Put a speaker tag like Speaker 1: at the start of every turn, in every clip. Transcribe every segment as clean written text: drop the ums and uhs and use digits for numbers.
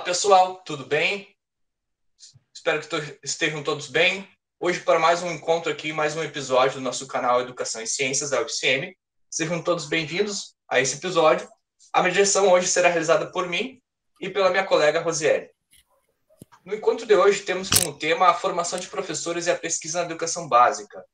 Speaker 1: pessoal, tudo bem? Espero que estejam todos bem. Hoje para mais um encontro aqui, mais um episódio do nosso canal Educação e Ciências da UFCM. Sejam todos bem-vindos a esse episódio. A mediação hoje será realizada por mim e pela minha colega Rosiele. No encontro de hoje temos como tema a formação de professores e a pesquisa na educação básica.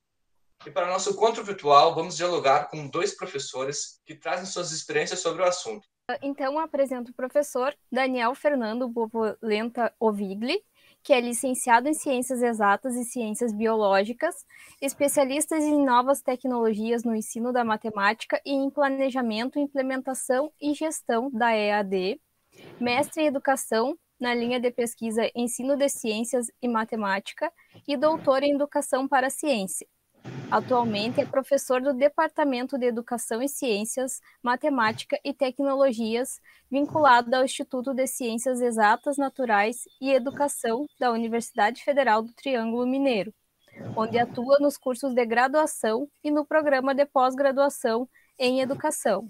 Speaker 1: E para nosso encontro virtual, vamos dialogar com dois professores que trazem suas experiências sobre o assunto.
Speaker 2: Então, apresento o professor Daniel Fernando Bovolenta Ovigli, que é licenciado em Ciências Exatas e Ciências Biológicas, especialista em novas tecnologias no ensino da matemática e em planejamento, implementação e gestão da EAD, mestre em Educação na linha de pesquisa Ensino de Ciências e Matemática e doutor em Educação para a Ciência. Atualmente é professor do Departamento de Educação e Ciências, Matemática e Tecnologias, vinculado ao Instituto de Ciências Exatas, Naturais e Educação da Universidade Federal do Triângulo Mineiro, onde atua nos cursos de graduação e no programa de pós-graduação em Educação.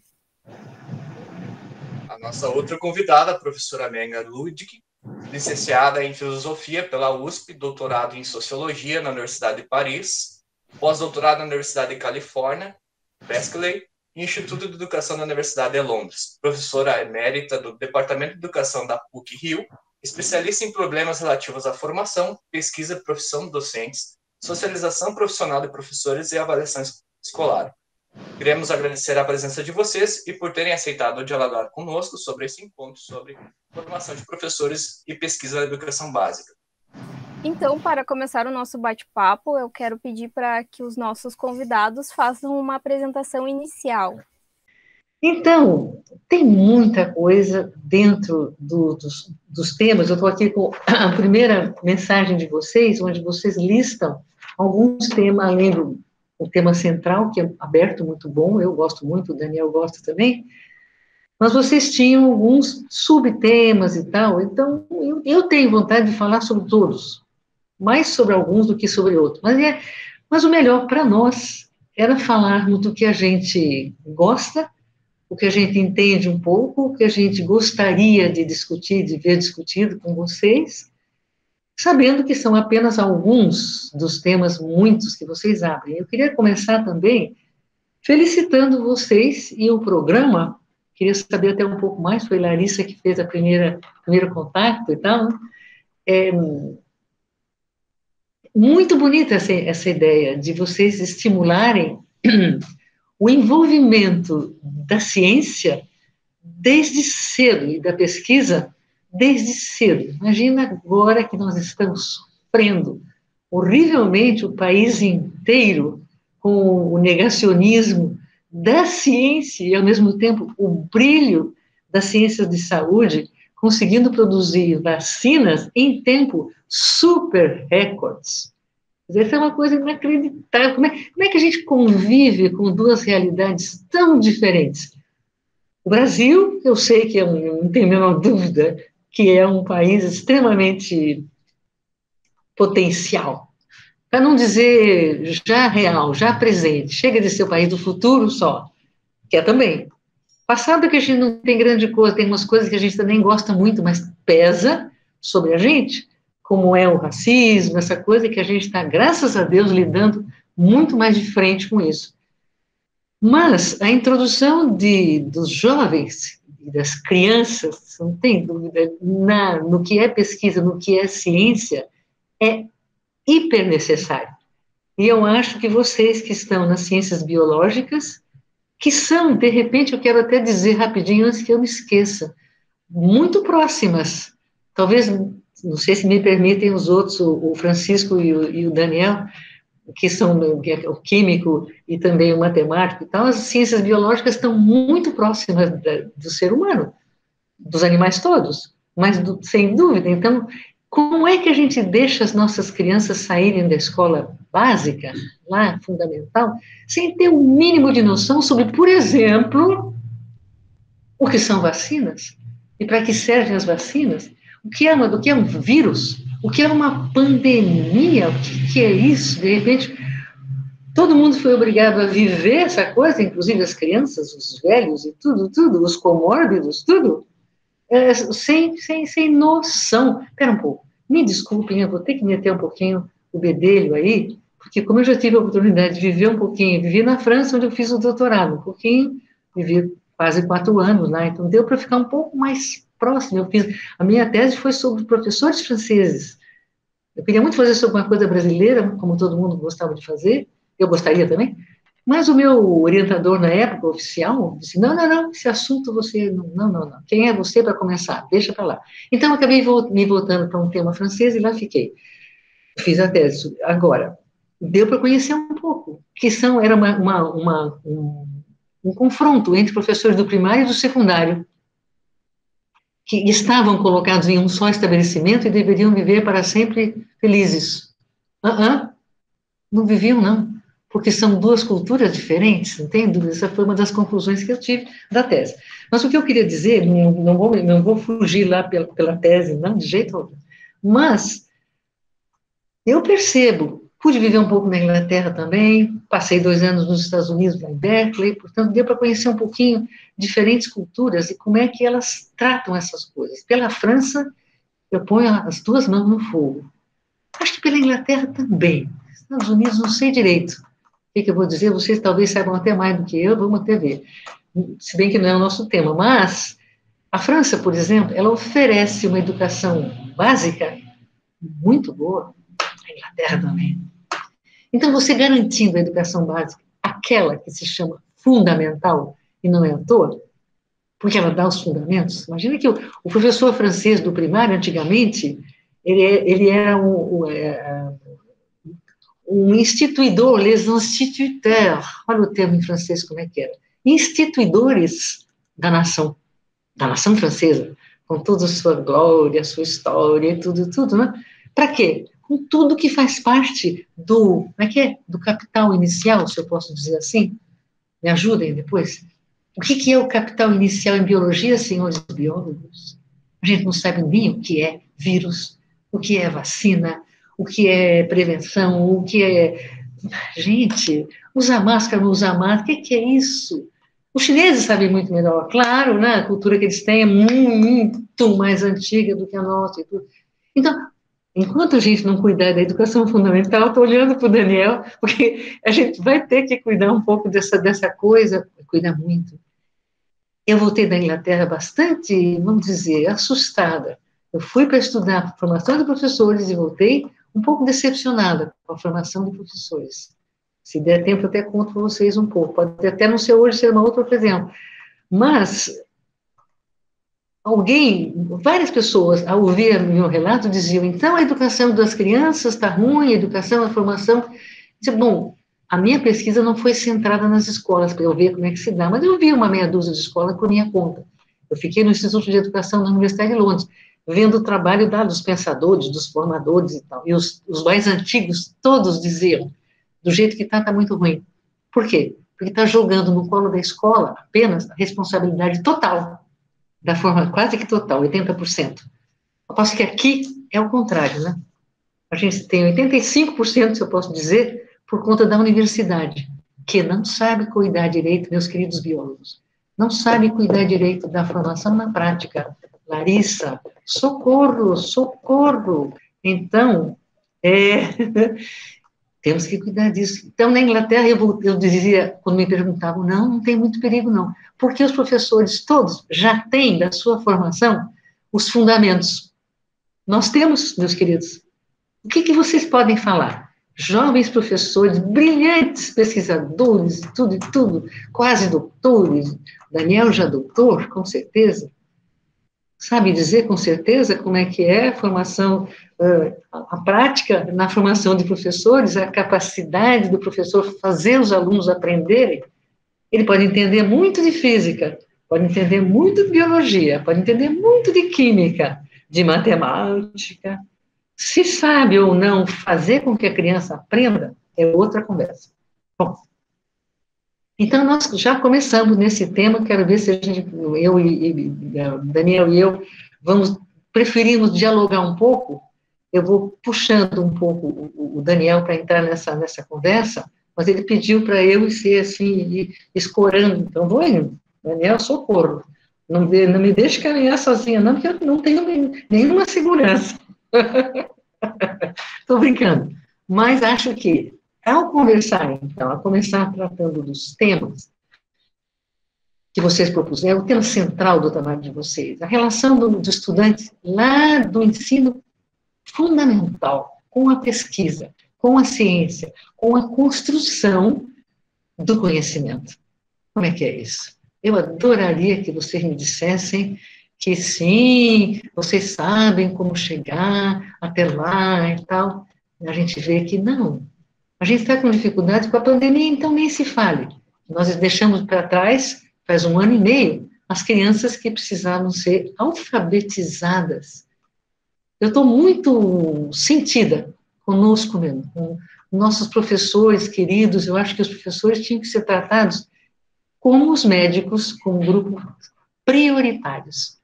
Speaker 1: A nossa outra convidada, a professora Menga Ludwig, licenciada em Filosofia pela USP, doutorado em Sociologia na Universidade de Paris, pós-doutorado na Universidade de Califórnia, Berkeley, e Instituto de Educação da Universidade de Londres, professora emérita do Departamento de Educação da PUC-Rio, especialista em problemas relativos à formação, pesquisa e profissão de docentes, socialização profissional de professores e avaliação escolar. Queremos agradecer a presença de vocês e por terem aceitado dialogar conosco sobre esse encontro sobre formação de professores e pesquisa da educação básica.
Speaker 2: Então, para começar o nosso bate-papo, eu quero pedir para que os nossos convidados façam uma apresentação inicial.
Speaker 3: Então, tem muita coisa dentro dos temas. Eu estou aqui com a primeira mensagem de vocês, onde vocês listam alguns temas, além do tema central, que é aberto, muito bom, eu gosto muito, o Daniel gosta também, mas vocês tinham alguns subtemas e tal, então eu tenho vontade de falar sobre todos, mais sobre alguns do que sobre outros, mas o melhor para nós era falarmos do que a gente gosta, o que a gente entende um pouco, o que a gente gostaria de discutir, de ver discutido com vocês, sabendo que são apenas alguns dos temas, muitos que vocês abrem. Eu queria começar também felicitando vocês e o programa, queria saber até um pouco mais, foi Larissa que fez o primeiro contato e tal, muito bonita essa ideia de vocês estimularem o envolvimento da ciência desde cedo e da pesquisa desde cedo. Imagina agora que nós estamos sofrendo horrivelmente o país inteiro com o negacionismo da ciência e, ao mesmo tempo, o brilho das ciências de saúde, conseguindo produzir vacinas em tempo super recordes. Essa é uma coisa inacreditável. Como é que a gente convive com duas realidades tão diferentes? O Brasil, eu sei que não tenho a menor dúvida, que é um país extremamente potencial, para não dizer já real, já presente, chega de ser o país do futuro só, que é também. Passado que a gente não tem grande coisa, tem umas coisas que a gente também gosta muito, mas pesa sobre a gente, como é o racismo, essa coisa que a gente está, graças a Deus, lidando muito mais de frente com isso. Mas a introdução dos jovens e das crianças, não tem dúvida, no que é pesquisa, no que é ciência, é hiper necessário. E eu acho que vocês que estão nas ciências biológicas, que são, de repente, eu quero até dizer rapidinho, antes que eu me esqueça, muito próximas, talvez, não sei se me permitem os outros, o Francisco e o Daniel, que são o químico e também o matemático e tal, as ciências biológicas estão muito próximas do ser humano, dos animais todos, mas sem dúvida. Então, como é que a gente deixa as nossas crianças saírem da escola básica, lá, fundamental, sem ter o mínimo de noção sobre, por exemplo, o que são vacinas? E para que servem as vacinas? O que é um vírus? O que é uma pandemia? O que é isso? De repente, todo mundo foi obrigado a viver essa coisa, inclusive as crianças, os velhos e tudo, os comórbidos, tudo. sem noção. Espera um pouco, me desculpem, eu vou ter que meter um pouquinho o bedelho aí, porque como eu já tive a oportunidade de viver um pouquinho, vivi na França, onde eu fiz o doutorado, um pouquinho, vivi quase 4 anos lá, então deu para ficar um pouco mais próximo. A minha tese foi sobre professores franceses. Eu queria muito fazer sobre uma coisa brasileira, como todo mundo gostava de fazer, eu gostaria também, mas o meu orientador na época, oficial, disse, não, esse assunto você, não. Quem é você para começar? Deixa para lá. Então, eu acabei me voltando para um tema francês e lá fiquei. Fiz a tese. Agora, deu para conhecer um pouco, que era um confronto entre professores do primário e do secundário, que estavam colocados em um só estabelecimento e deveriam viver para sempre felizes. Não viviam, não. Porque são 2 culturas diferentes, entende? Essa foi uma das conclusões que eu tive da tese. Mas o que eu queria dizer, não vou fugir lá pela tese, não, de jeito algum, mas eu percebo, pude viver um pouco na Inglaterra também, passei 2 anos nos Estados Unidos, lá em Berkeley, portanto, deu para conhecer um pouquinho diferentes culturas e como é que elas tratam essas coisas. Pela França, eu ponho as 2 mãos no fogo. Acho que pela Inglaterra também. Estados Unidos, não sei direito. O que eu vou dizer? Vocês talvez saibam até mais do que eu, vamos até ver. Se bem que não é o nosso tema, mas a França, por exemplo, ela oferece uma educação básica muito boa, a Inglaterra também. Então, você garantindo a educação básica, aquela que se chama fundamental, e não é à toa, porque ela dá os fundamentos. Imagina que o professor francês do primário, antigamente, ele era um instituidor, les instituteurs, olha o termo em francês como é que era, instituidores da nação francesa, com toda a sua glória, a sua história e tudo, né? Para quê? Com tudo que faz parte do capital inicial, se eu posso dizer assim. Me ajudem depois. O que é o capital inicial em biologia, senhores biólogos? A gente não sabe nem o que é vírus, o que é vacina, o que é prevenção, o que é... Gente, usar máscara, não usar máscara, o que é isso? Os chineses sabem muito melhor, claro, né? A cultura que eles têm é muito mais antiga do que a nossa. E tudo. Então, enquanto a gente não cuidar da educação fundamental, estou olhando para o Daniel, porque a gente vai ter que cuidar um pouco dessa coisa, cuidar muito. Eu voltei da Inglaterra bastante, vamos dizer, assustada. Eu fui para estudar a formação de professores e voltei um pouco decepcionada com a formação de professores. Se der tempo, eu até conto para vocês um pouco. Pode até não ser hoje, ser uma outra ocasião. Mas várias pessoas, ao ouvir meu relato, diziam, então a educação das crianças está ruim, a educação, a formação... Bom, a minha pesquisa não foi centrada nas escolas, para eu ver como é que se dá, mas eu vi uma meia dúzia de escolas por minha conta. Eu fiquei no Instituto de Educação da Universidade de Londres, vendo o trabalho dos pensadores, dos formadores e tal. E os mais antigos, todos diziam, do jeito que está muito ruim. Por quê? Porque está jogando no colo da escola apenas a responsabilidade total, da forma quase que total, 80%. Eu posso que aqui é o contrário, né? A gente tem 85%, se eu posso dizer, por conta da universidade, que não sabe cuidar direito, meus queridos biólogos, não sabe cuidar direito da formação na prática. Larissa, socorro, socorro. Então, temos que cuidar disso. Então, na Inglaterra, eu dizia, quando me perguntavam, não tem muito perigo, não. Porque os professores todos já têm, da sua formação, os fundamentos. Nós temos, meus queridos. O que vocês podem falar? Jovens professores, brilhantes pesquisadores, tudo, quase doutores. Daniel já doutor, com certeza. Sabe dizer com certeza como é que é a formação, a prática na formação de professores, a capacidade do professor fazer os alunos aprenderem. Ele pode entender muito de física, pode entender muito de biologia, pode entender muito de química, de matemática. Se sabe ou não fazer com que a criança aprenda, é outra conversa. Bom, então nós já começamos nesse tema, quero ver se a gente, Daniel e eu, preferimos dialogar um pouco, eu vou puxando um pouco o Daniel para entrar nessa conversa, mas ele pediu para eu ser assim, escorando, então vou indo, Daniel, socorro, Não me deixe caminhar sozinha, não, porque eu não tenho nenhuma segurança. Estou brincando. Mas acho que, ao conversar, então, a começar tratando dos temas que vocês propuseram, o tema central do trabalho de vocês, a relação do estudante lá do ensino fundamental com a pesquisa, com a ciência, com a construção do conhecimento. Como é que é isso? Eu adoraria que vocês me dissessem que sim, vocês sabem como chegar até lá e tal. A gente vê que não. A gente está com dificuldade com a pandemia, então nem se fale. Nós deixamos para trás, faz 1 ano e meio, as crianças que precisavam ser alfabetizadas. Eu estou muito sentida conosco mesmo, com nossos professores queridos. Eu acho que os professores tinham que ser tratados como os médicos, como grupos prioritários,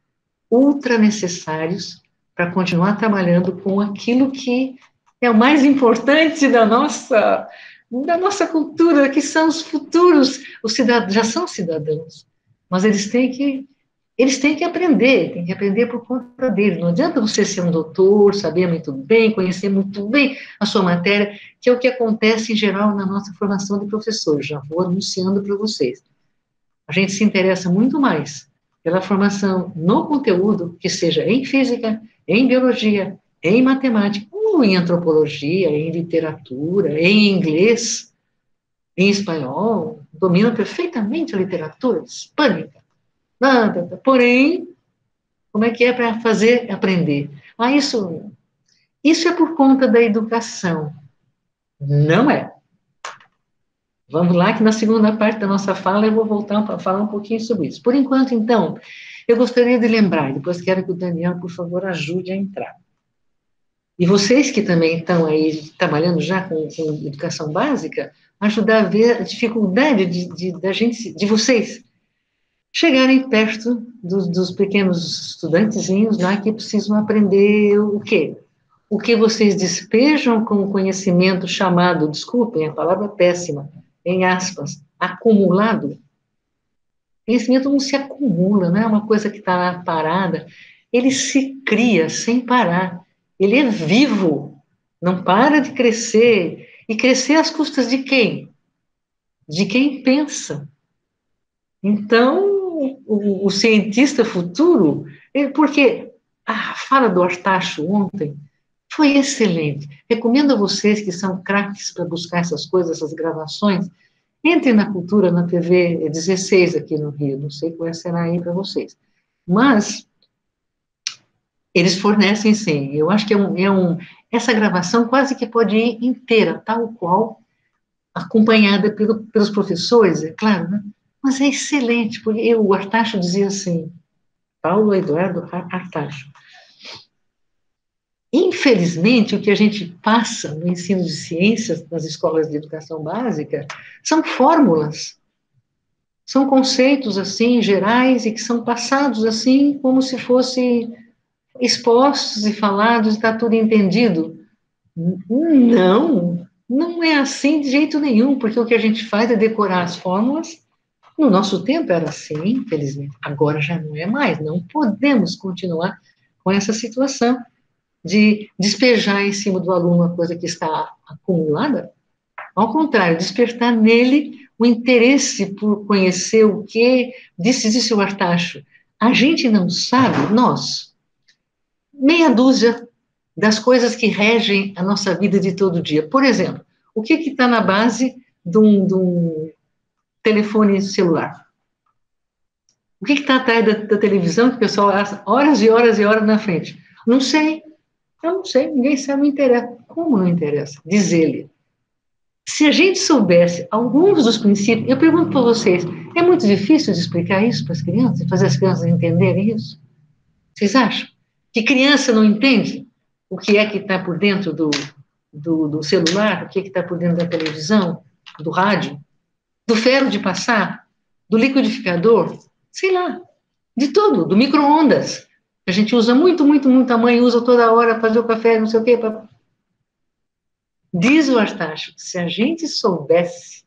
Speaker 3: ultra necessários para continuar trabalhando com aquilo que é o mais importante da nossa cultura, que são os futuros, os cidadãos, já são cidadãos, mas eles têm que aprender por conta deles. Não adianta você ser um doutor, saber muito bem, conhecer muito bem a sua matéria, que é o que acontece em geral na nossa formação de professores. Já vou anunciando para vocês. A gente se interessa muito mais pela formação no conteúdo, que seja em física, em biologia, em matemática, ou em antropologia, em literatura, em inglês, em espanhol, domina perfeitamente a literatura hispânica. Nada, porém, como é que é para fazer aprender? Isso é por conta da educação. Não é. Vamos lá, que na segunda parte da nossa fala eu vou voltar para falar um pouquinho sobre isso. Por enquanto, então, eu gostaria de lembrar, depois quero que o Daniel, por favor, ajude a entrar. E vocês que também estão aí trabalhando já com educação básica, ajudar a ver a dificuldade de vocês chegarem perto dos pequenos estudantezinhos lá que precisam aprender o quê? O que vocês despejam com o conhecimento chamado, desculpem, a palavra péssima, em aspas, acumulado. Conhecimento não se acumula, não é uma coisa que está parada, ele se cria sem parar, ele é vivo, não para de crescer, e crescer às custas de quem? De quem pensa. Então, o cientista futuro, porque a fala do Artacho ontem foi excelente. Recomendo a vocês que são craques para buscar essas coisas, essas gravações, entrem na Cultura, na TV 16 aqui no Rio, não sei qual será aí para vocês. Mas eles fornecem sim. Eu acho que essa gravação quase que pode ir inteira, tal qual, acompanhada pelos professores, é claro, né? Mas é excelente, porque o Artacho dizia assim, Paulo Eduardo Artacho, infelizmente, o que a gente passa no ensino de ciências, nas escolas de educação básica, são fórmulas, são conceitos, assim, gerais, e que são passados, assim, como se fossem expostos e falados, está tudo entendido. Não é assim de jeito nenhum, porque o que a gente faz é decorar as fórmulas. No nosso tempo era assim, infelizmente. Agora já não é mais, não podemos continuar com essa situação de despejar em cima do aluno uma coisa que está acumulada. Ao contrário, despertar nele o interesse por conhecer o que disse o Artacho. A gente não sabe, nós, meia dúzia das coisas que regem a nossa vida de todo dia. Por exemplo, o que está na base de um telefone celular? O que está atrás da televisão que o pessoal passa horas e horas e horas na frente? Não sei. Eu não sei, ninguém sabe, não interessa. Como não interessa? Diz ele. Se a gente soubesse alguns dos princípios, eu pergunto para vocês, é muito difícil de explicar isso para as crianças, fazer as crianças entenderem isso? Vocês acham? Que criança não entende o que é que está por dentro do celular, o que está por dentro da televisão, do rádio, do ferro de passar, do liquidificador, sei lá, de tudo, do micro-ondas. A gente usa muito, a mãe usa toda hora para fazer o café, não sei o quê. Diz o Artacho, se a gente soubesse,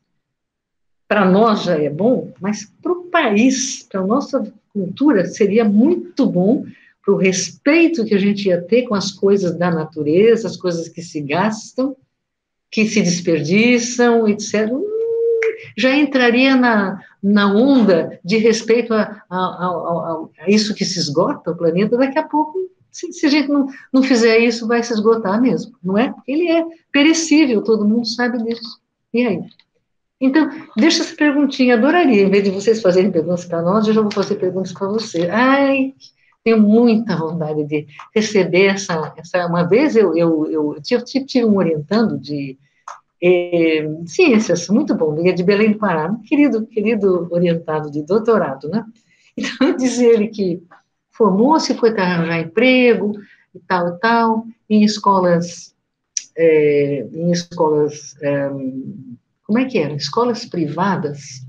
Speaker 3: para nós já é bom, mas para o país, para a nossa cultura seria muito bom para o respeito que a gente ia ter com as coisas da natureza, as coisas que se gastam, que se desperdiçam, etc. Já entraria na onda de respeito a isso que se esgota, o planeta, daqui a pouco, se a gente não fizer isso, vai se esgotar mesmo, não é? Ele é perecível, todo mundo sabe disso. E aí? Então, deixa essa perguntinha, adoraria, em vez de vocês fazerem perguntas para nós, eu já vou fazer perguntas para você. Ai, tenho muita vontade de receber essa uma vez eu tive um orientando de ciências, muito bom, de Belém do Pará, um querido orientado de doutorado, né? Então, diz ele que formou-se, foi arranjar emprego, e tal, em escolas, como é que era? Escolas privadas,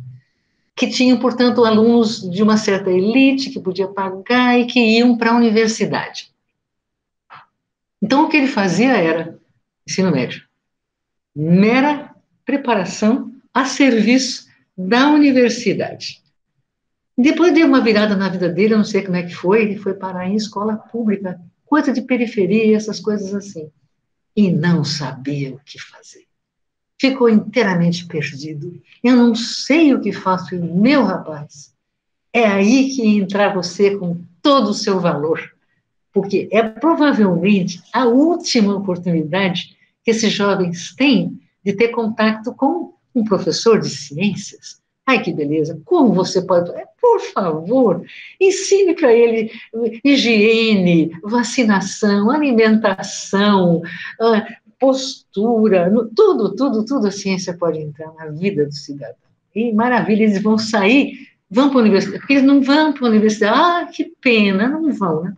Speaker 3: que tinham, portanto, alunos de uma certa elite, que podia pagar e que iam para a universidade. Então, o que ele fazia era ensino médio. Mera preparação a serviço da universidade. Depois deu uma virada na vida dele, eu não sei como é que foi, ele foi parar em escola pública, coisa de periferia, essas coisas assim. E não sabia o que fazer. Ficou inteiramente perdido. Eu não sei o que faço, meu rapaz. É aí que entra você com todo o seu valor, porque é provavelmente a última oportunidade que esses jovens têm de ter contato com um professor de ciências. Ai, que beleza! Como você pode... Por favor, ensine para ele higiene, vacinação, alimentação, postura, tudo a ciência pode entrar na vida do cidadão. E maravilha, eles vão sair, vão para a universidade, porque eles não vão para a universidade. Ah, que pena, não vão, né?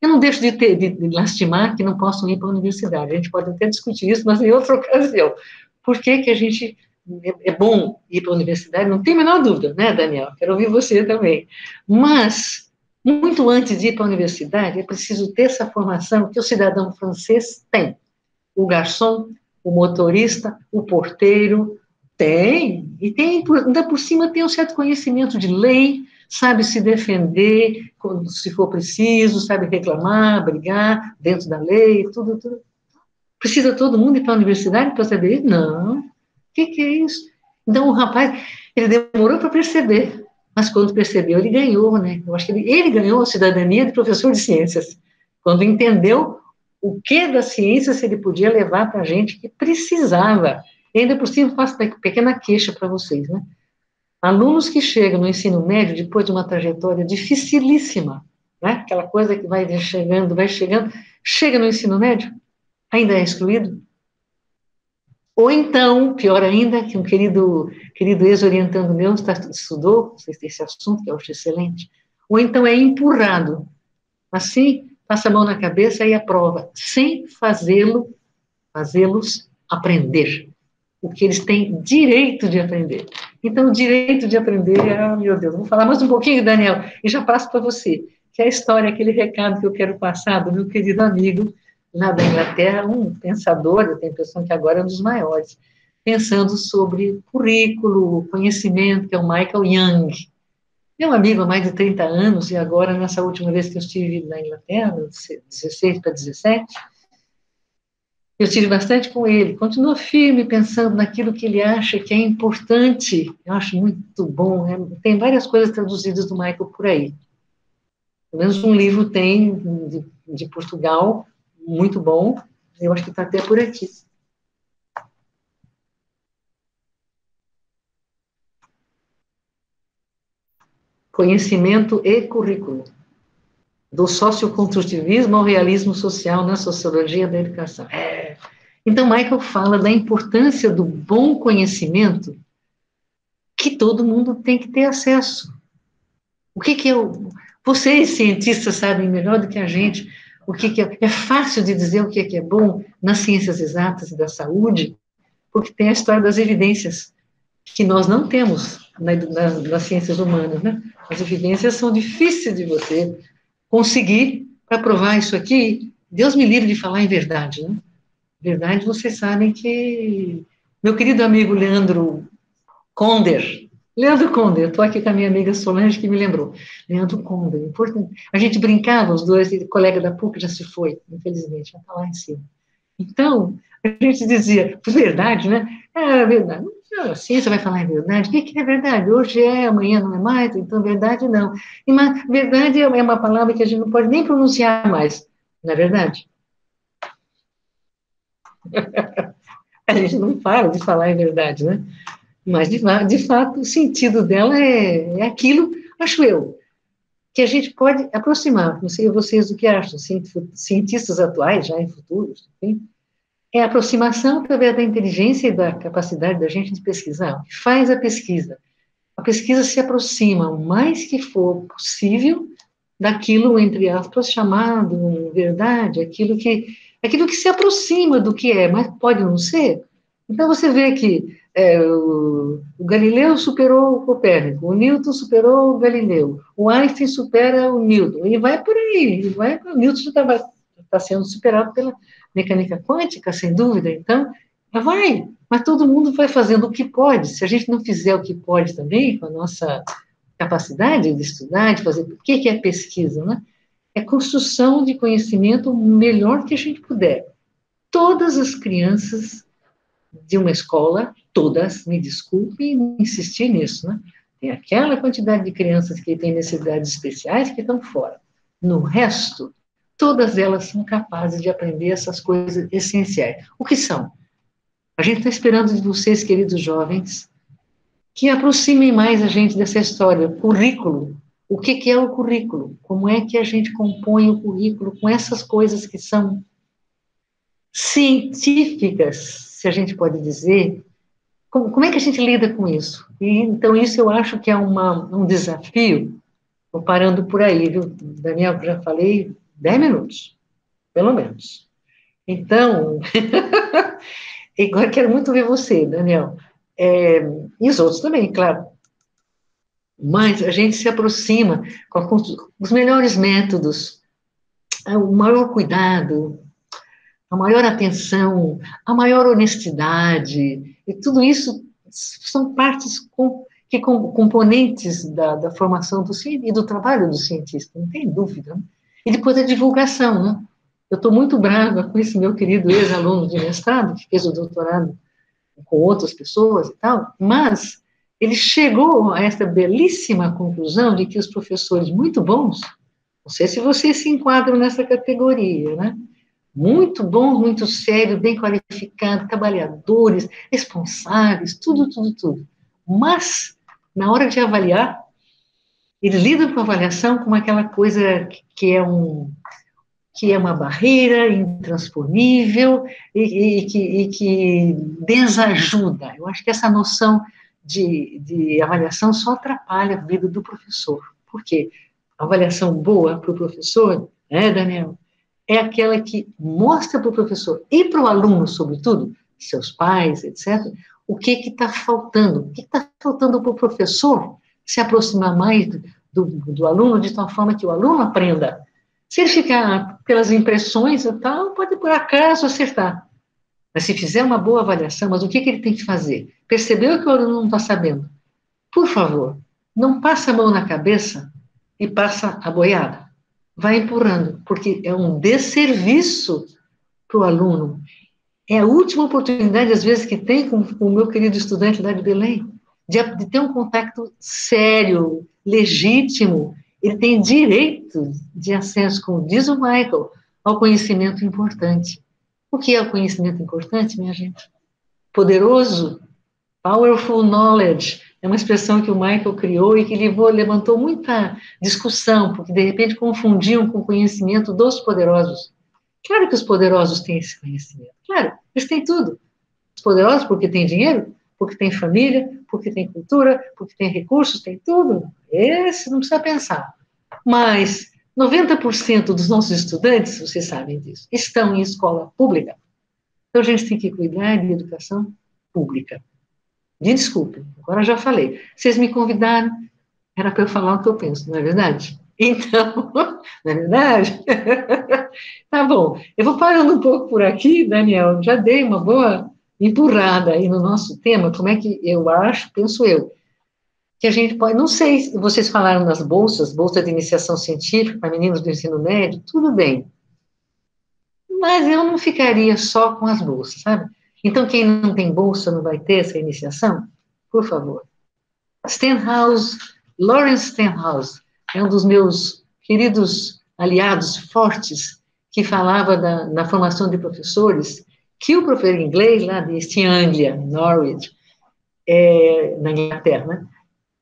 Speaker 3: Eu não deixo de lastimar que não possam ir para a universidade. A gente pode até discutir isso, mas em outra ocasião. Por que que a gente... É bom ir para a universidade? Não tem a menor dúvida, né, Daniel? Quero ouvir você também. Mas, muito antes de ir para a universidade, é preciso ter essa formação que o cidadão francês tem. O garçom, o motorista, o porteiro, tem. E tem, ainda por cima, tem um certo conhecimento de lei, sabe se defender, se for preciso, sabe reclamar, brigar dentro da lei, tudo. Precisa todo mundo ir para a universidade para saber isso? Não. O que é isso? Então, o rapaz, ele demorou para perceber, mas quando percebeu, ele ganhou, né? Eu acho que ele ganhou a cidadania de professor de ciências, quando entendeu o que da ciência ele podia levar para a gente que precisava. E ainda por cima, faço uma pequena queixa para vocês, né? Alunos que chegam no ensino médio depois de uma trajetória dificilíssima, né? Aquela coisa que vai chegando, chega no ensino médio, ainda é excluído. Ou então, pior ainda, que um querido ex-orientando meu estudou esse assunto, que eu acho excelente, ou então é empurrado, assim, passa a mão na cabeça e aprova, sem fazê-los aprender o que eles têm direito de aprender. Então, o direito de aprender, meu Deus, vou falar mais um pouquinho, Daniel, e já passo para você, que é a história, aquele recado que eu quero passar do meu querido amigo, lá da Inglaterra, um pensador, eu tenho a impressão que agora é um dos maiores, pensando sobre currículo, conhecimento, que é o Michael Young. Meu amigo há mais de 30 anos, e agora, nessa última vez que eu estive na Inglaterra, 16 para 17, eu estive bastante com ele, continua firme pensando naquilo que ele acha que é importante, eu acho muito bom, né? Tem várias coisas traduzidas do Michael por aí. Pelo menos um livro tem, de Portugal, muito bom, eu acho que está até por aqui. Conhecimento e currículo. Do socioconstrutivismo ao realismo social na sociologia da educação. Então, Michael fala da importância do bom conhecimento que todo mundo tem que ter acesso. O que é vocês, cientistas, sabem melhor do que a gente o que é. É fácil de dizer o que é bom nas ciências exatas e da saúde, porque tem a história das evidências, que nós não temos nas ciências humanas, né? As evidências são difíceis de você conseguir para provar isso aqui. Deus me livre de falar em verdade, né? Verdade, vocês sabem que meu querido amigo Leandro Conder, Leandro Conde, eu estou aqui com a minha amiga Solange, que me lembrou. Leandro Conde, importante. A gente brincava, os dois, ele, colega da PUC, já se foi, infelizmente, já está lá em cima. Então, a gente dizia, verdade, né? É verdade. A ciência vai falar em verdade. O que é verdade? Hoje é, amanhã não é mais, então verdade não. E verdade é uma palavra que a gente não pode nem pronunciar mais, não é verdade? A gente não para de falar em verdade, né? Mas, de fato, o sentido dela é aquilo, acho eu, que a gente pode aproximar. Não sei vocês o que acham, cientistas atuais, já em futuros, enfim, é a aproximação através da inteligência e da capacidade da gente de pesquisar. Faz a pesquisa se aproxima o mais que for possível daquilo, entre aspas, chamado verdade, aquilo que se aproxima do que é, mas pode não ser. Então, você vê que o Galileu superou o Copérnico, o Newton superou o Galileu, o Einstein supera o Newton, e vai por aí, o Newton já está sendo superado pela mecânica quântica, sem dúvida, então, vai, mas todo mundo vai fazendo o que pode. Se a gente não fizer o que pode também, com a nossa capacidade de estudar, de fazer, o que é pesquisa, né? É construção de conhecimento o melhor que a gente puder. Todas as crianças de uma escola, todas, me desculpem insistir nisso, né? Tem aquela quantidade de crianças que têm necessidades especiais que estão fora. No resto, todas elas são capazes de aprender essas coisas essenciais. O que são? A gente está esperando de vocês, queridos jovens, que aproximem mais a gente dessa história, currículo. O que é o currículo? Como é que a gente compõe o currículo com essas coisas que são científicas, se a gente pode dizer? Como é que a gente lida com isso? E, então, isso eu acho que é um desafio. Estou parando por aí, viu, Daniel? Já falei 10 minutos, pelo menos. Então, agora quero muito ver você, Daniel. E os outros também, claro. Mas a gente se aproxima com os melhores métodos, o maior cuidado, a maior atenção, a maior honestidade, e tudo isso são partes componentes da formação do cientista e do trabalho do cientista, não tem dúvida. Né? E depois a divulgação, né? Eu estou muito brava com esse meu querido ex-aluno de mestrado, que fez o doutorado com outras pessoas e tal, mas ele chegou a essa belíssima conclusão de que os professores muito bons, não sei se vocês se enquadram nessa categoria, né? Muito bons, muito sérios, bem qualificados, trabalhadores, responsáveis, tudo. Mas, na hora de avaliar, eles lidam com a avaliação como aquela coisa que é uma barreira intransponível e que desajuda. Eu acho que essa noção de avaliação só atrapalha a vida do professor. Por quê? A avaliação boa para o professor, né, Daniel, é aquela que mostra para o professor e para o aluno, sobretudo, seus pais, etc., o que está faltando. O que está faltando para o professor se aproximar mais do aluno, de tal forma que o aluno aprenda. Se ele ficar pelas impressões e tal, pode por acaso acertar. Mas se fizer uma boa avaliação, mas o que ele tem que fazer? Percebeu que o aluno não está sabendo? Por favor, não passa a mão na cabeça e passa a boiada. Vai empurrando, porque é um desserviço para o aluno. É a última oportunidade, às vezes, que tem com o meu querido estudante lá de Belém, de ter um contato sério, legítimo. Ele tem direito de acesso, como diz o Michael, ao conhecimento importante. O que é o conhecimento importante, minha gente? Poderoso, powerful knowledge, é uma expressão que o Michael criou e que levantou muita discussão, porque de repente confundiam com o conhecimento dos poderosos. Claro que os poderosos têm esse conhecimento, claro, eles têm tudo. Os poderosos porque têm dinheiro, porque têm família, porque têm cultura, porque têm recursos, têm tudo. Esse não precisa pensar. Mas 90% dos nossos estudantes, vocês sabem disso, estão em escola pública. Então a gente tem que cuidar de educação pública. Me desculpem, agora já falei. Vocês me convidaram, era para eu falar o que eu penso, não é verdade? Então, não é verdade? Tá bom, eu vou parando um pouco por aqui, Daniel, já dei uma boa empurrada aí no nosso tema, como é que eu acho, penso eu. que a gente pode, não sei, vocês falaram das bolsas, bolsa de iniciação científica para meninos do ensino médio, tudo bem, mas eu não ficaria só com as bolsas, sabe? Então, quem não tem bolsa não vai ter essa iniciação? Por favor. Stenhouse, Lawrence Stenhouse, é um dos meus queridos aliados fortes, que falava na formação de professores, que o professor inglês, lá de East Anglia, Norwich, na Inglaterra, né?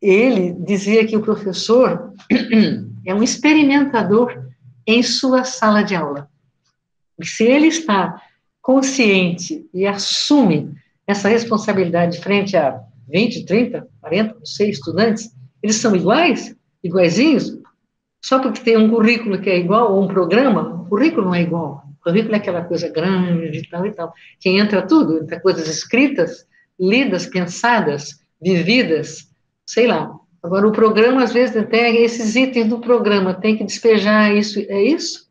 Speaker 3: Ele dizia que o professor é um experimentador em sua sala de aula. E se ele está consciente e assume essa responsabilidade frente a 20, 30, 40, não sei, estudantes, eles são iguais, iguaizinhos, só porque tem um currículo que é igual, ou um programa, o currículo não é igual, o currículo é aquela coisa grande e tal e tal, que entra tudo, entra coisas escritas, lidas, pensadas, vividas, sei lá. Agora, o programa, às vezes, até esses itens do programa, tem que despejar isso, é isso?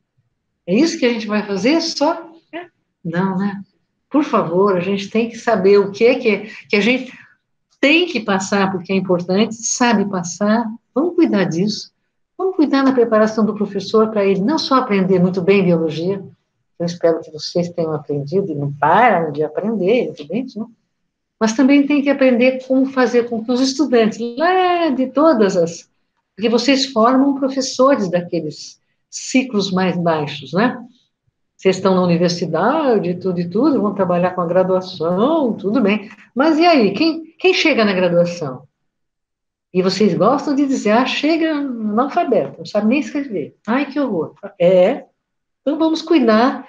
Speaker 3: É isso que a gente vai fazer só? Não, né? Por favor, a gente tem que saber o que é que a gente tem que passar, porque é importante, sabe passar, vamos cuidar disso, vamos cuidar na preparação do professor para ele não só aprender muito bem biologia, eu espero que vocês tenham aprendido e não param de aprender, evidente, né? Mas também tem que aprender como fazer com que os estudantes, lá de todas as... Porque vocês formam professores daqueles ciclos mais baixos, né? Vocês estão na universidade, tudo e tudo, vão trabalhar com a graduação, tudo bem. Mas e aí, quem chega na graduação? E vocês gostam de dizer, chega analfabeto, não sabe nem escrever. Ai, que horror. Então vamos cuidar.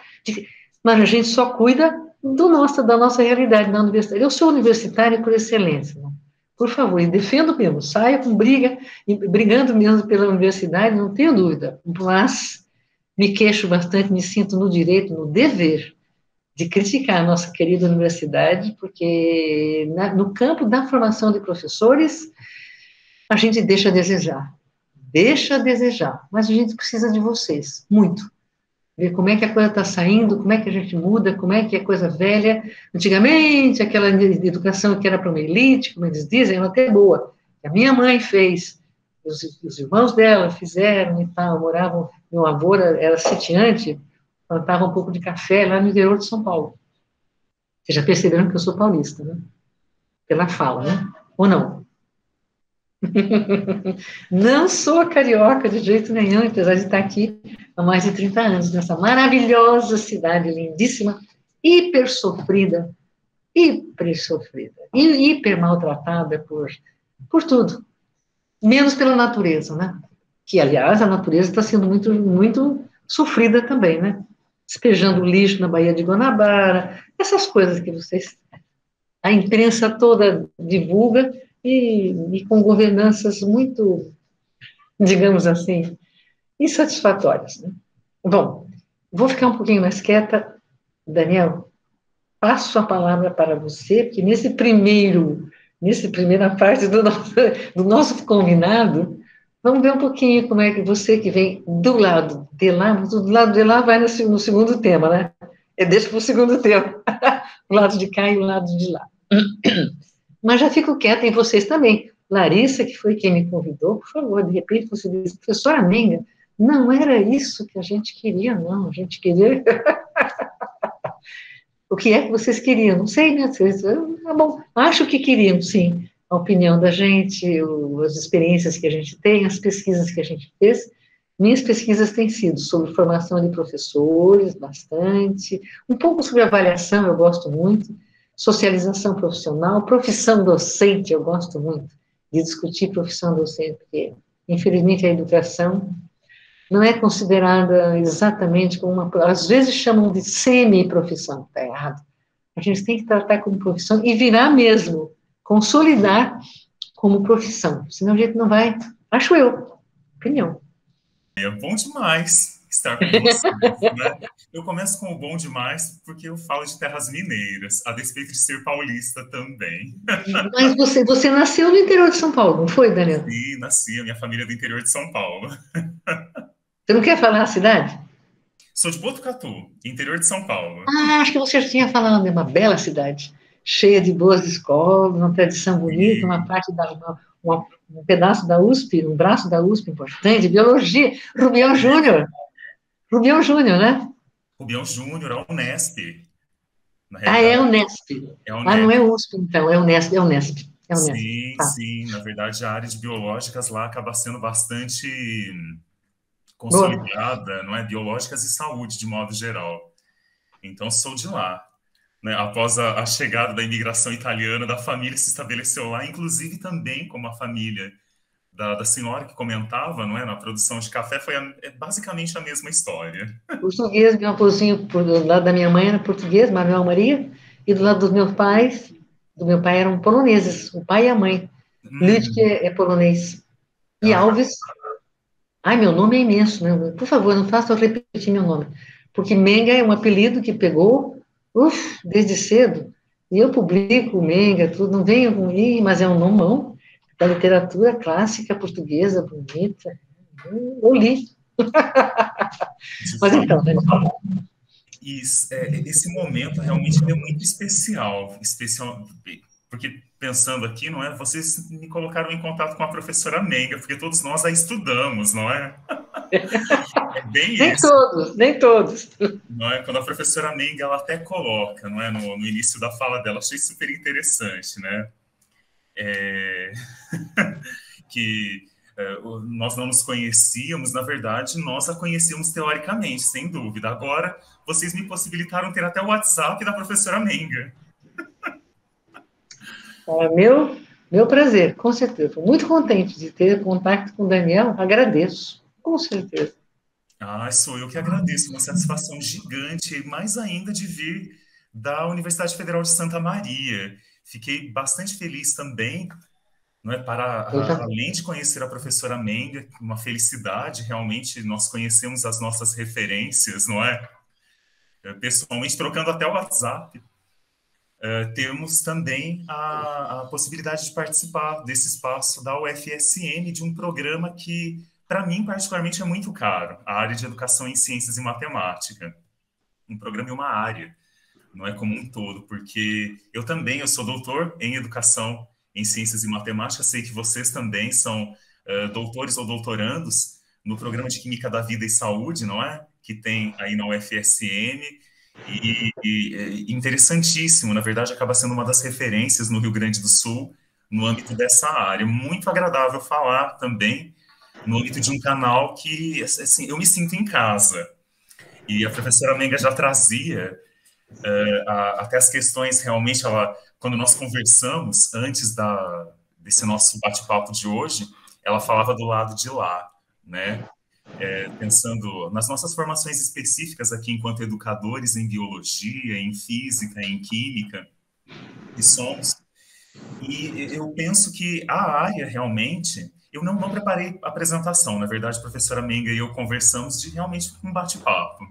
Speaker 3: Mas a gente só cuida da nossa realidade na universidade. Eu sou universitária por excelência, né? Por favor, e defendo mesmo, saio com brigando mesmo pela universidade, não tenho dúvida, mas me queixo bastante, me sinto no direito, no dever de criticar a nossa querida universidade, porque no campo da formação de professores, a gente deixa a desejar, mas a gente precisa de vocês, muito. Ver como é que a coisa está saindo, como é que a gente muda, como é que é coisa velha. Antigamente, aquela educação que era para uma elite, como eles dizem, era até boa. A minha mãe fez, os irmãos dela fizeram e tal, moravam, meu avô era sitiante, plantava um pouco de café lá no interior de São Paulo. Vocês já perceberam que eu sou paulista, né? Pela fala, né? Ou não? Não sou carioca de jeito nenhum, apesar de estar aqui há mais de 30 anos, nessa maravilhosa cidade, lindíssima, hiper sofrida, e hiper maltratada por tudo, menos pela natureza, né? Que, aliás, a natureza está sendo muito, muito sofrida também, né? Despejando lixo na Baía de Guanabara, essas coisas que a imprensa toda divulga, e com governanças muito, digamos assim, insatisfatórias, né? Bom, vou ficar um pouquinho mais quieta. Daniel, passo a palavra para você, porque nessa primeira parte do nosso combinado, vamos ver um pouquinho como é que você que vem do lado de lá, mas do lado de lá vai no segundo tema, né? Deixa para o segundo tema, o lado de cá e o lado de lá. Mas já fico quieta em vocês também. Larissa, que foi quem me convidou, por favor, de repente você diz, professora Menga, não era isso que a gente queria, não, a gente queria... O que é que vocês queriam? Não sei, né? Bom, acho que queriam, sim, a opinião da gente, as experiências que a gente tem, as pesquisas que a gente fez. Minhas pesquisas têm sido sobre formação de professores, bastante, um pouco sobre avaliação, eu gosto muito, socialização profissional, profissão docente, eu gosto muito de discutir profissão docente, porque, infelizmente, a educação não é considerada exatamente como às vezes chamam de semi-profissão, está errado. A gente tem que tratar como profissão e virar mesmo, consolidar como profissão, senão a gente não vai, acho eu, opinião.
Speaker 4: É bom demais estar com você, né? Eu começo com o bom demais porque eu falo de terras mineiras, a despeito de ser paulista também.
Speaker 3: Mas você nasceu no interior de São Paulo, não foi, Daniel?
Speaker 4: Sim, nasci, a minha família é do interior de São Paulo.
Speaker 3: Você não quer falar a cidade?
Speaker 4: Sou de Botucatu, interior de São Paulo.
Speaker 3: Acho que você já tinha falado, é uma bela cidade, cheia de boas escolas, uma tradição bonita, uma parte um pedaço da USP, um braço da USP importante, biologia, Rubião Júnior. Rubião Júnior, né?
Speaker 4: Rubião Júnior, a Unesp, na
Speaker 3: Ah, é
Speaker 4: realidade.
Speaker 3: Unesp.
Speaker 4: É a
Speaker 3: Ah, não
Speaker 4: Unesp.
Speaker 3: é USP, então, é Unesp, é Unesp. É Unesp.
Speaker 4: Sim,
Speaker 3: Tá.
Speaker 4: sim. Na verdade, a área de biológicas lá acaba sendo bastante
Speaker 3: Boa.
Speaker 4: consolidada, não é? Biológicas e saúde, de modo geral. Então, sou de lá. Né? Após a chegada da imigração italiana, da família se estabeleceu lá, inclusive também como a família da senhora que comentava, não é? Na produção de café, é basicamente a mesma história.
Speaker 3: Português, meu avôzinho, do lado da minha mãe era português, Manuel Maria, e do lado dos meus pais, do meu pai eram poloneses, o pai e a mãe. Ludwig
Speaker 4: Hum,
Speaker 3: é polonês. E
Speaker 4: ah,
Speaker 3: Alves, ai, meu nome é imenso, né? Por favor, não faça eu repetir meu nome. Porque Menga é um apelido que pegou, desde cedo. E eu publico Menga, tudo, não venho com I, mas é um nomão da literatura clássica portuguesa, bonita. Eu li.
Speaker 4: de
Speaker 3: Mas
Speaker 4: fato.
Speaker 3: então, né?
Speaker 4: Esse momento realmente ele é muito especial, porque pensando aqui, não é? Vocês me colocaram em contato com a professora Menga, porque todos nós a estudamos, não é? É bem
Speaker 3: Nem
Speaker 4: isso,
Speaker 3: todos, nem todos.
Speaker 4: não é? Quando a professora Menga, ela até coloca, não é? No início da fala dela, achei super interessante, né? É, que nós não nos conhecíamos, na verdade, nós a conhecíamos teoricamente, sem dúvida. Agora, vocês me possibilitaram ter até o WhatsApp da professora Menga.
Speaker 3: É meu prazer, com certeza. Estou muito contente de ter contato com o Daniel, agradeço, com certeza.
Speaker 4: Ah, sou eu que agradeço, uma satisfação gigante, e mais ainda de vir da Universidade Federal de Santa Maria. Fiquei bastante feliz também, não é,
Speaker 3: Eu já,
Speaker 4: além de conhecer a professora Menga, uma felicidade, realmente nós conhecemos as nossas referências, não é? Pessoalmente, trocando até o WhatsApp. Temos também a possibilidade de participar desse espaço da UFSM, de um programa que, para mim, particularmente, é muito caro, a área de Educação em Ciências e Matemática. Um programa e uma área, não é como um todo, porque eu sou doutor em Educação em Ciências e Matemática, sei que vocês também são doutores ou doutorandos no programa de Química da Vida e Saúde, não é? Que tem aí na UFSM, interessantíssimo, na verdade, acaba sendo uma das referências no Rio Grande do Sul, no âmbito dessa área. Muito agradável falar também no âmbito de um canal que, assim, eu me sinto em casa. E a professora Menga já trazia até as questões, realmente, quando nós conversamos antes desse nosso bate-papo de hoje, ela falava do lado de lá, né? Pensando nas nossas formações específicas aqui enquanto educadores em biologia, em física, em química, que somos. E eu penso que a área realmente, eu não preparei a apresentação, na verdade, a professora Menga e eu conversamos de realmente um bate-papo.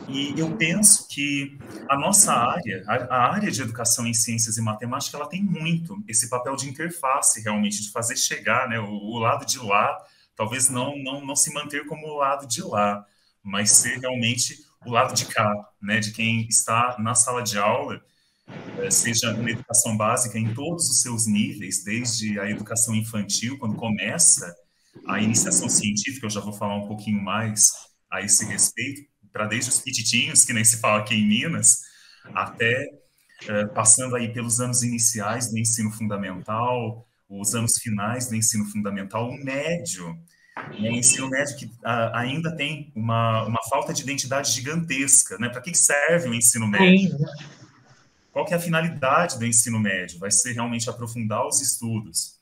Speaker 4: E eu penso que a nossa área, a área de educação em ciências e matemática, ela tem muito esse papel de interface, realmente, de fazer chegar, né, o lado de lá, talvez não se manter como o lado de lá, mas ser realmente o lado de cá, né, de quem está na sala de aula, seja na educação básica em todos os seus níveis, desde a educação infantil, quando começa a iniciação científica, eu já vou falar um pouquinho mais a esse respeito, para desde os pititinhos, que nem se fala aqui em Minas, até passando aí pelos anos iniciais do ensino fundamental, os anos finais do ensino fundamental, o médio, né, o ensino médio que ainda tem uma falta de identidade gigantesca, né? Para que serve o ensino médio?
Speaker 3: ainda.
Speaker 4: Qual que é a finalidade do ensino médio? Vai ser realmente aprofundar os estudos.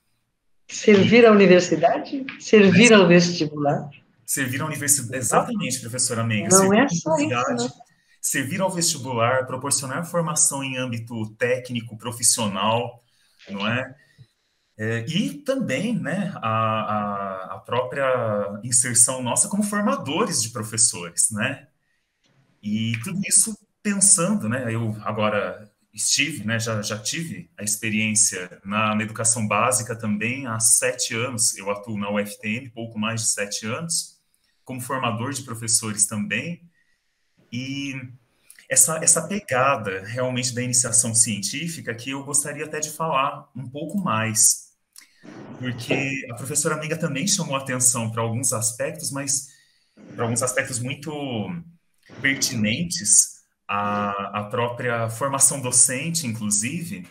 Speaker 3: Servir à universidade,
Speaker 4: Né?
Speaker 3: servir ao vestibular.
Speaker 4: Servir à universidade, exatamente, professora Menga,
Speaker 3: Não
Speaker 4: servir
Speaker 3: é
Speaker 4: à
Speaker 3: só isso,
Speaker 4: universidade,
Speaker 3: né?
Speaker 4: servir ao vestibular, proporcionar formação em âmbito técnico, profissional, não é? E também, né, a própria inserção nossa como formadores de professores, né? E tudo isso pensando, né? Eu agora estive, né? Já tive a experiência na educação básica também há 7 anos. Eu atuo na UFTM, pouco mais de 7 anos, como formador de professores também. E essa pegada realmente da iniciação científica que eu gostaria até de falar um pouco mais. porque a professora Menga também chamou atenção para alguns aspectos, mas para alguns aspectos muito pertinentes à própria formação docente, inclusive.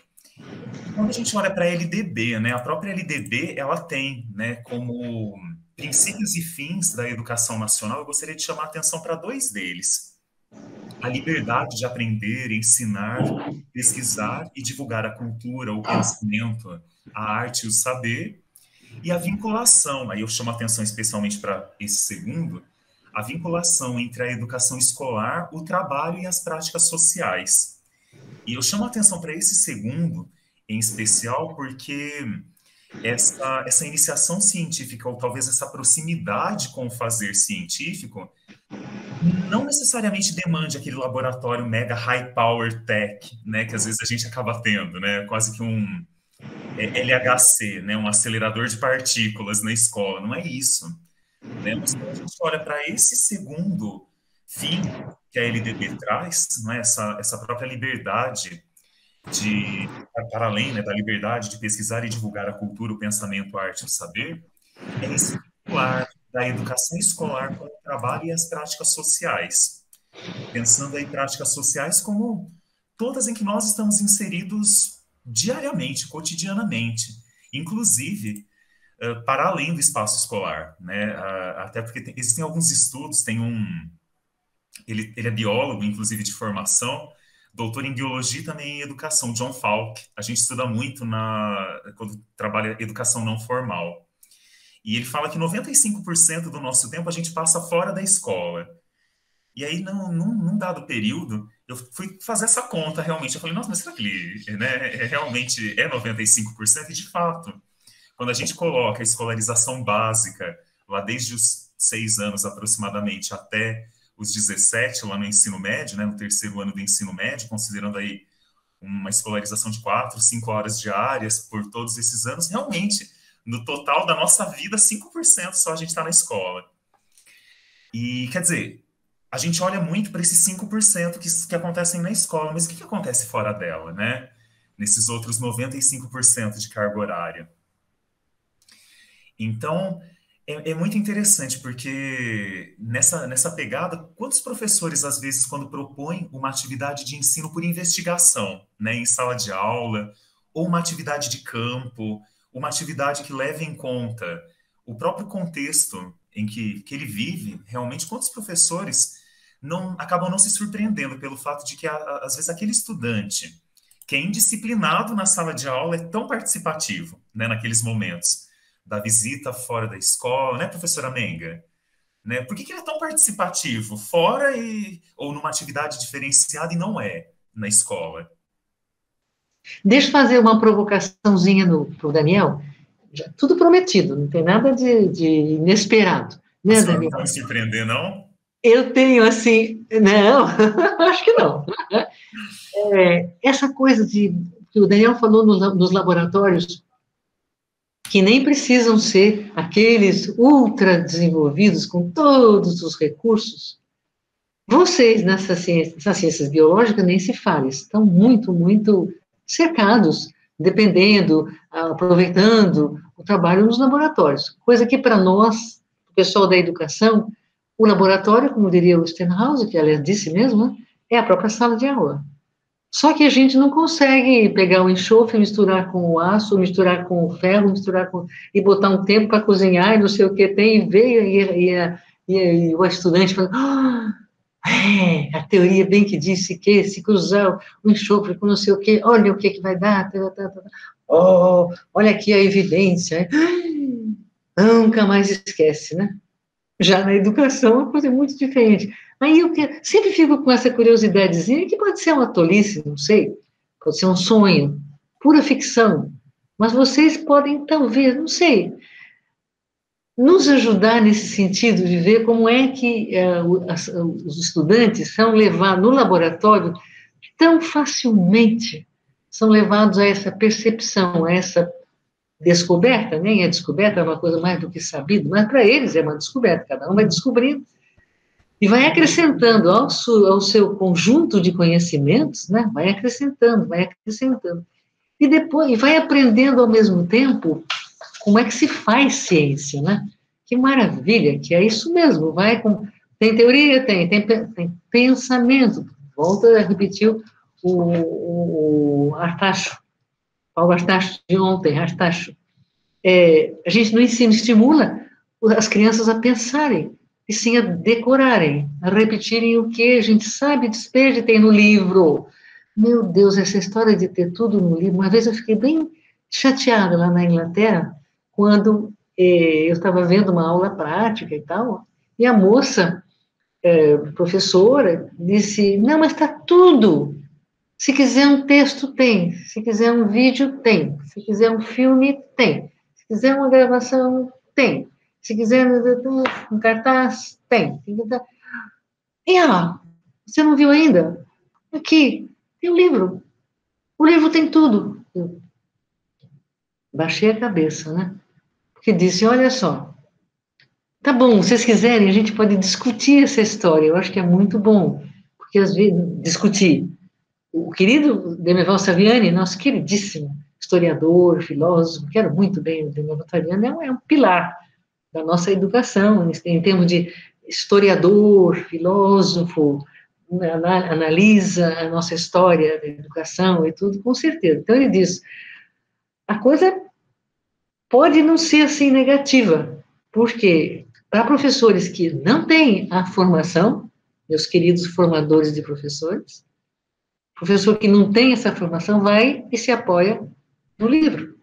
Speaker 4: Quando a gente olha para a LDB, né, a própria LDB, ela tem, né, como princípios e fins da educação nacional, eu gostaria de chamar a atenção para dois deles. A liberdade de aprender, ensinar, pesquisar e divulgar a cultura, o pensamento, a arte e o saber, e a vinculação, aí eu chamo a atenção especialmente para esse segundo, a vinculação entre a educação escolar, o trabalho e as práticas sociais. E eu chamo a atenção para esse segundo, em especial, porque essa iniciação científica, ou talvez essa proximidade com o fazer científico, não necessariamente demande aquele laboratório mega high power tech, né, que às vezes a gente acaba tendo, né, quase que um LHC, né, um acelerador de partículas na escola, não é isso, né, mas quando a gente olha para esse segundo fim que a LDB traz, né, essa própria liberdade para além, né, da liberdade de pesquisar e divulgar a cultura, o pensamento, a arte e o saber, é esse pilar da educação escolar com o trabalho e as práticas sociais. Pensando em práticas sociais como todas em que nós estamos inseridos diariamente, cotidianamente, inclusive para além do espaço escolar, né? Até porque existem alguns estudos, ele é biólogo, inclusive de formação, doutor em biologia e também em educação, John Falk. A gente estuda muito quando trabalha educação não formal. E ele fala que 95% do nosso tempo a gente passa fora da escola. E aí, num dado período, eu fui fazer essa conta realmente. Eu falei, nossa, mas será que ele, né, realmente é 95%? E de fato, quando a gente coloca a escolarização básica, lá desde os 6 anos aproximadamente até os 17, lá no ensino médio, né, no terceiro ano do ensino médio, considerando aí uma escolarização de 4, 5 horas diárias por todos esses anos, realmente, no total da nossa vida, 5% só a gente está na escola. E, quer dizer, a gente olha muito para esses 5% que acontecem na escola, mas o que acontece fora dela, né? Nesses outros 95% de carga horária. Então, é muito interessante, porque nessa pegada, quantos professores, às vezes, quando propõem uma atividade de ensino por investigação, né, em sala de aula, ou uma atividade de campo, uma atividade que leve em conta o próprio contexto em que ele vive, realmente, quantos professores acabam não se surpreendendo pelo fato de que, às vezes, aquele estudante que é indisciplinado na sala de aula é tão participativo, né, naqueles momentos da visita fora da escola, né, professora Menga? Né? Por que ele é tão participativo fora ou numa atividade diferenciada e não é na escola?
Speaker 3: Deixa eu fazer uma provocaçãozinha para o Daniel. Já, tudo prometido, não tem nada de inesperado. Né, Daniel?
Speaker 4: Não vai me surpreender, não?
Speaker 3: Eu tenho, assim... Não, acho que não. Essa coisa que o Daniel falou nos laboratórios, que nem precisam ser aqueles ultra desenvolvidos com todos os recursos. Vocês, nessas ciências biológicas, nem se fala, estão muito, muito cercados, dependendo, aproveitando o trabalho nos laboratórios, coisa que para nós, o pessoal da educação, o laboratório, como diria o Stenhouse, que ela disse mesmo, né, é a própria sala de aula. Só que a gente não consegue pegar o enxofre, misturar com o aço, misturar com o ferro, e botar um tempo para cozinhar e não sei o que tem, e veio e o estudante fala, a teoria bem que disse que se cruzar o enxofre com não sei o que, olha o que vai dar, olha aqui a evidência, nunca mais esquece, né? Já na educação é uma coisa muito diferente. Aí eu sempre fico com essa curiosidadezinha, que pode ser uma tolice, não sei, pode ser um sonho, pura ficção, mas vocês podem, talvez, não sei, nos ajudar nesse sentido de ver como é que os estudantes são levados no laboratório tão facilmente, são levados a essa percepção, a essa descoberta, nem é descoberta, é uma coisa mais do que sabido, mas para eles é uma descoberta, cada um vai descobrindo, e vai acrescentando ao seu conjunto de conhecimentos, né? Vai acrescentando, e depois vai aprendendo ao mesmo tempo como é que se faz ciência, né? Que maravilha, que é isso mesmo, tem teoria, tem pensamento, volta a repetir o Artacho, Paulo Artacho de ontem, Artacho. A gente não estimula as crianças a pensarem, e sim a decorarem, a repetirem o que a gente sabe, despeja e tem no livro. Meu Deus, essa história de ter tudo no livro, uma vez eu fiquei bem chateada lá na Inglaterra, quando eu estava vendo uma aula prática e tal, e a moça, professora, disse, não, mas está tudo. Se quiser um texto, tem. Se quiser um vídeo, tem. Se quiser um filme, tem. Se quiser uma gravação, tem. Se quiser um cartaz, tem. Você não viu ainda? Aqui, tem um livro. O livro tem tudo. Eu baixei a cabeça, né? Porque disse, olha só, tá bom, se vocês quiserem, a gente pode discutir essa história. Eu acho que é muito bom. Porque às vezes, discutir. O querido Demerval Saviani, nosso queridíssimo historiador, filósofo, quero muito bem o Demerval Saviani, é um pilar da nossa educação, em termos de historiador, filósofo, analisa a nossa história da educação e tudo, com certeza. Então, ele diz, a coisa pode não ser assim negativa, porque para professores que não têm a formação, meus queridos formadores de professores, professor que não tem essa formação vai e se apoia no livro.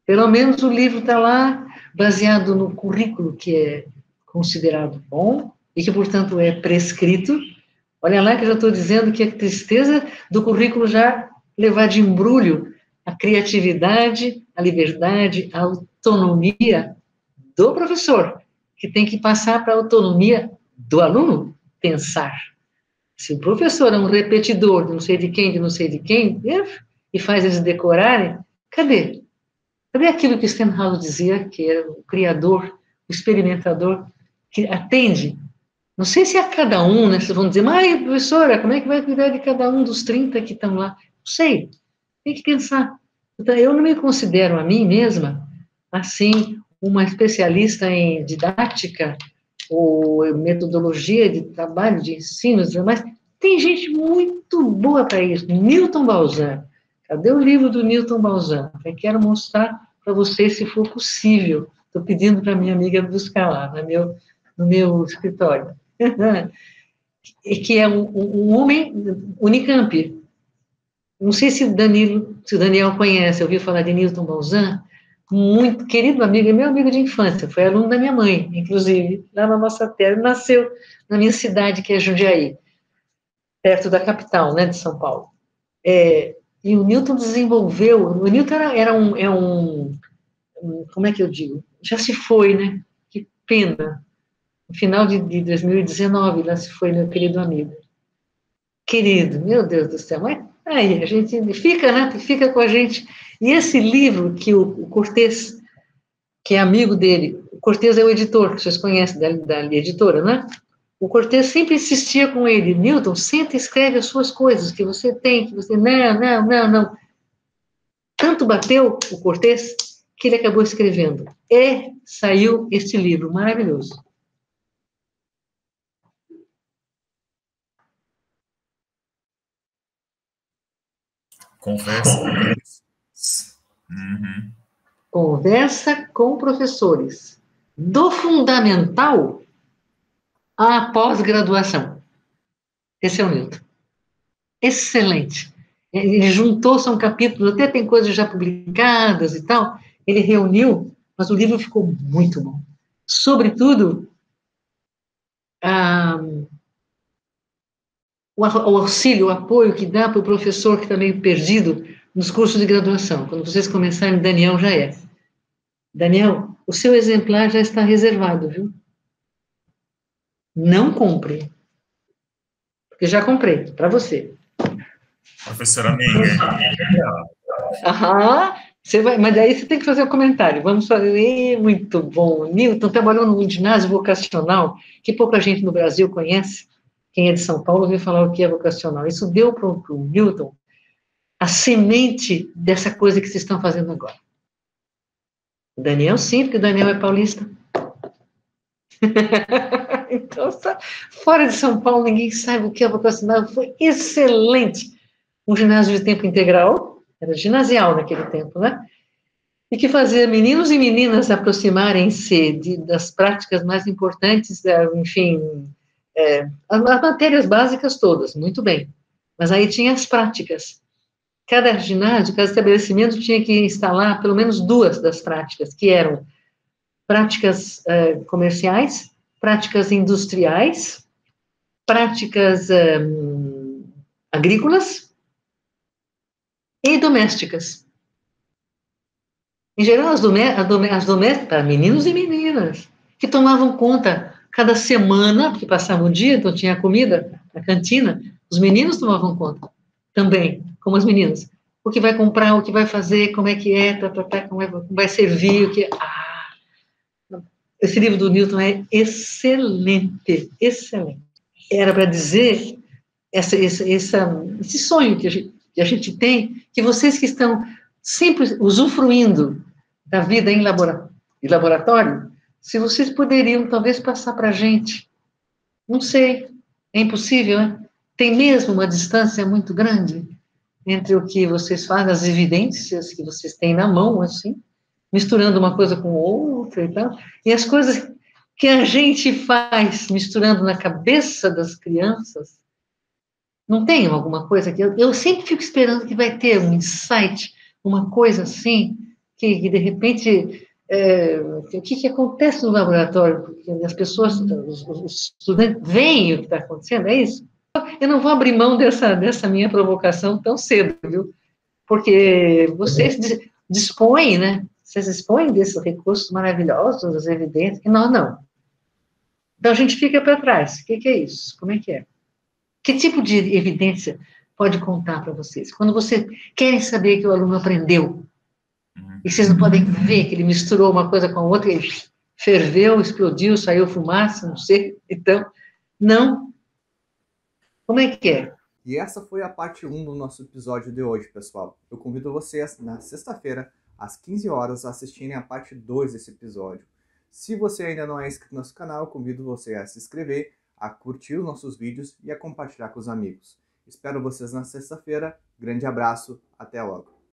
Speaker 3: Pelo menos o livro está lá, baseado no currículo que é considerado bom e que, portanto, é prescrito. Olha lá que eu já estou dizendo que a tristeza do currículo já levar de embrulho a criatividade, a liberdade, a autonomia do professor, que tem que passar para a autonomia do aluno pensar. Se o professor é um repetidor de não sei de quem, e faz eles decorarem, cadê? Cadê aquilo que Stenhouse dizia, que era o criador, o experimentador, que atende? Não sei se a cada um, né, vocês vão dizer, mas, professora, como é que vai cuidar de cada um dos 30 que estão lá? Não sei, tem que pensar. Então, eu não me considero a mim mesma, assim, uma especialista em didática, ou metodologia de trabalho, de ensino, mas tem gente muito boa para isso. Newton Balzan. Cadê o livro do Newton Balzan? Eu quero mostrar para vocês, se for possível. Estou pedindo para minha amiga buscar lá, no meu escritório. Que é um homem Unicamp. Não sei se o Daniel conhece, ouviu falar de Newton Balzan? Muito querido amigo, é meu amigo de infância, foi aluno da minha mãe, inclusive, lá na nossa terra, nasceu na minha cidade, que é Jundiaí, perto da capital, né, de São Paulo. E o Newton desenvolveu, o Newton como é que eu digo? Já se foi, né? Que pena. No final de 2019, lá se foi meu querido amigo. Querido, meu Deus do céu, mas aí, a gente fica, né? Fica com a gente. E esse livro que o Cortez, que é amigo dele, o Cortez é o editor, que vocês conhecem da editora, né? O Cortez sempre insistia com ele, Newton, senta e escreve as suas coisas, que você tem, que você... Não. Tanto bateu o Cortez, que ele acabou escrevendo. E saiu este livro maravilhoso.
Speaker 4: Conversa com professores.
Speaker 3: Conversa com professores. Do fundamental à pós-graduação. Esse é o Newton. Excelente. Ele juntou, são capítulos, até tem coisas já publicadas e tal. Ele reuniu, mas o livro ficou muito bom. Sobretudo, o auxílio, o apoio que dá para o professor que está meio perdido nos cursos de graduação. Quando vocês começarem, Daniel já é. Daniel, o seu exemplar já está reservado, viu? Não compre. Porque já comprei, para você.
Speaker 4: Professora Menga.
Speaker 3: Você vai, mas daí você tem que fazer um comentário. Vamos fazer. Muito bom. Newton trabalhou num ginásio vocacional que pouca gente no Brasil conhece. Quem é de São Paulo ouviu falar o que é vocacional. Isso deu para o Newton a semente dessa coisa que vocês estão fazendo agora. O Daniel sim, porque o Daniel é paulista. Então, fora de São Paulo, ninguém sabe o que é vocacional. Foi excelente. Um ginásio de tempo integral, era ginasial naquele tempo, né? E que fazia meninos e meninas aproximarem-se das práticas mais importantes, enfim, as matérias básicas todas, muito bem. Mas aí tinha as práticas. Cada ginásio, cada estabelecimento tinha que instalar pelo menos 2 das práticas, que eram práticas comerciais, práticas industriais, práticas agrícolas e domésticas. Em geral, as domésticas, para meninos e meninas, que tomavam conta cada semana, porque passavam o dia, então tinha comida na cantina, os meninos tomavam conta também, como as meninas. O que vai comprar, o que vai fazer, como é que é, como vai servir, o que... esse livro do Newton é excelente, excelente. Era para dizer esse sonho que a gente tem, que vocês que estão sempre usufruindo da vida em laboratório, se vocês poderiam talvez passar para a gente, não sei, é impossível, né? Tem mesmo uma distância muito grande entre o que vocês fazem, as evidências que vocês têm na mão, assim, misturando uma coisa com outra e tal, e as coisas que a gente faz misturando na cabeça das crianças. Não tem alguma coisa que eu sempre fico esperando que vai ter um insight, uma coisa assim, que de repente, o que acontece no laboratório? Porque as pessoas, os estudantes veem o que está acontecendo, é isso? Eu não vou abrir mão dessa minha provocação tão cedo, viu? Porque vocês dispõem, né? Vocês dispõem desses recursos maravilhosos, das evidências, e nós não. Então a gente fica para trás. O que é isso? Como é que é? Que tipo de evidência pode contar para vocês? Quando vocês querem saber que o aluno aprendeu, e vocês não podem ver que ele misturou uma coisa com a outra, ele ferveu, explodiu, saiu fumaça, não sei. Então, não. Como é que é?
Speaker 5: E essa foi a parte 1 do nosso episódio de hoje, pessoal. Eu convido vocês, na sexta-feira, às 15 horas, a assistirem a parte 2 desse episódio. Se você ainda não é inscrito no nosso canal, eu convido você a se inscrever, a curtir os nossos vídeos e a compartilhar com os amigos. Espero vocês na sexta-feira. Grande abraço, até logo.